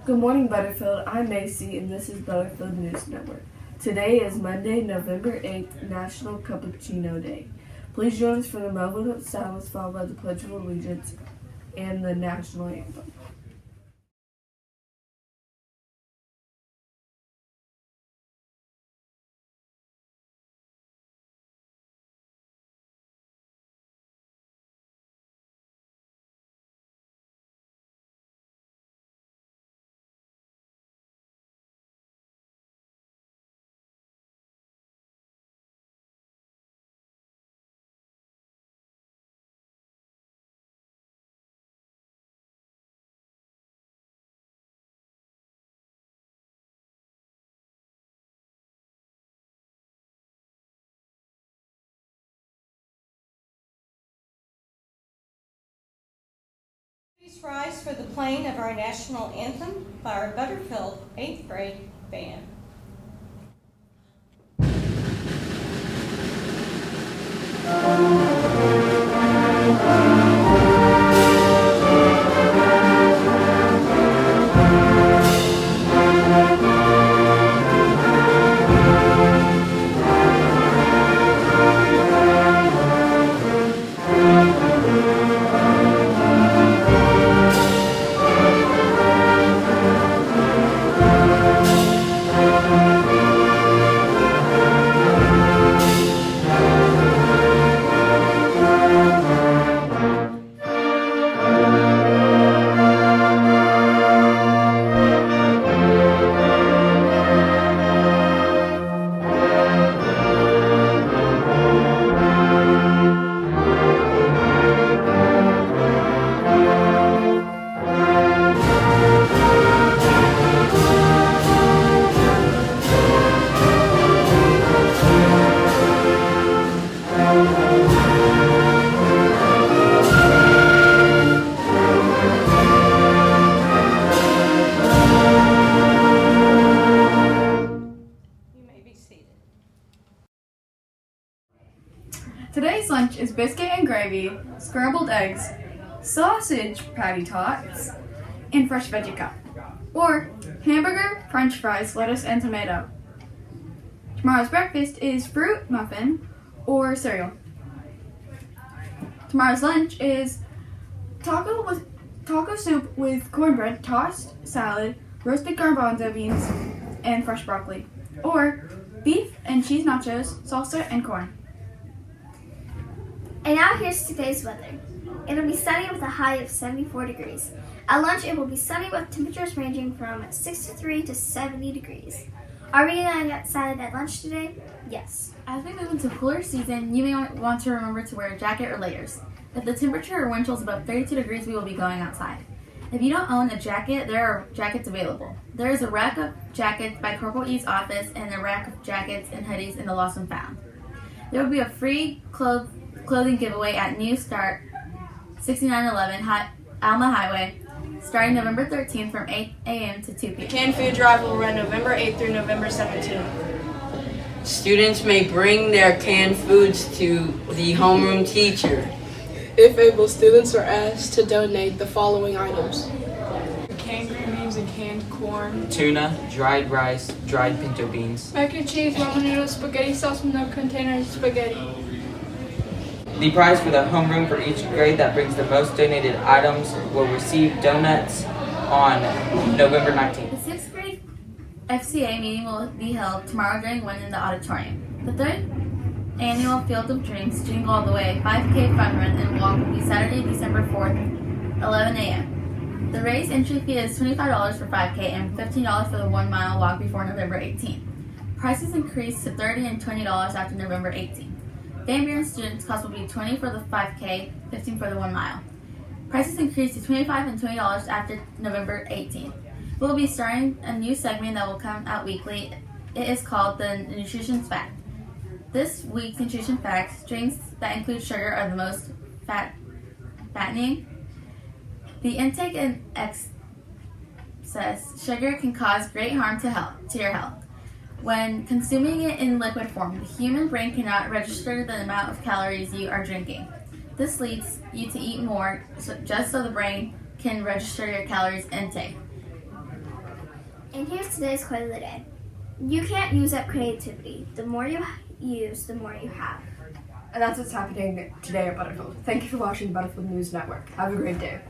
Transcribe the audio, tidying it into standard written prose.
Good morning, Butterfield. I'm Macy, and this is Butterfield News Network. Today is Monday, November 8th, National Cappuccino Day. Please join us for the moment of silence followed by the Pledge of Allegiance and the National Anthem. Please rise for the playing of our National Anthem by our Butterfield 8th grade band. Today's lunch is biscuit and gravy, scrambled eggs, sausage patty tots, and fresh veggie cup. Or hamburger, french fries, lettuce, and tomato. Tomorrow's breakfast is fruit muffin or cereal. Tomorrow's lunch is taco soup with cornbread, tossed salad, roasted garbanzo beans, and fresh broccoli. Or beef and cheese nachos, salsa, and corn. And now here's today's weather. It will be sunny with a high of 74 degrees. At lunch, it will be sunny with temperatures ranging from 63 to 70 degrees. Are we going outside at lunch today? Yes. As we move into cooler season, you may want to remember to wear a jacket or layers. If the temperature or wind chill is above 32 degrees, we will be going outside. If you don't own a jacket, there are jackets available. There is a rack of jackets by Corporal E's office and a rack of jackets and hoodies in the Lost and Found. There will be a free clothing giveaway at New Start 6911 Alma Highway starting November 13th from 8 a.m. to 2 p.m. Canned food drive will run November 8th through November 17th. Students may bring their canned foods to the homeroom teacher. If able, students are asked to donate the following items: canned green beans and canned corn, tuna, dried rice, dried pinto beans, mac and cheese, ramen noodles, spaghetti sauce, milk container, spaghetti. The prize for the homeroom for each grade that brings the most donated items will receive donuts on November 19th. The 6th grade FCA meeting will be held tomorrow during 1 in the auditorium. The 3rd annual Field of Dreams Jingle All the Way 5K Fun Run and Walk will be Saturday, December 4th, 11 a.m. The raised entry fee is $25 for 5K and $15 for the 1 mile walk before November 18th. Prices increase to $30 and $20 after November 18th. Van Buren students' cost will be $20 for the 5K, $15 for the 1 mile. Prices increase to $25 and $20 after November 18th. We'll be starting a new segment that will come out weekly. It is called the Nutrition Fact. This week's nutrition facts: drinks that include sugar are the most fattening. The intake and says sugar can cause great harm to your health. When consuming it in liquid form, the human brain cannot register the amount of calories you are drinking. This leads you to eat more just so the brain can register your calories intake. And here's today's quote of the day. You can't use up creativity. The more you use, the more you have. And that's what's happening today at Butterfield. Thank you for watching Butterfield News Network. Have a great day.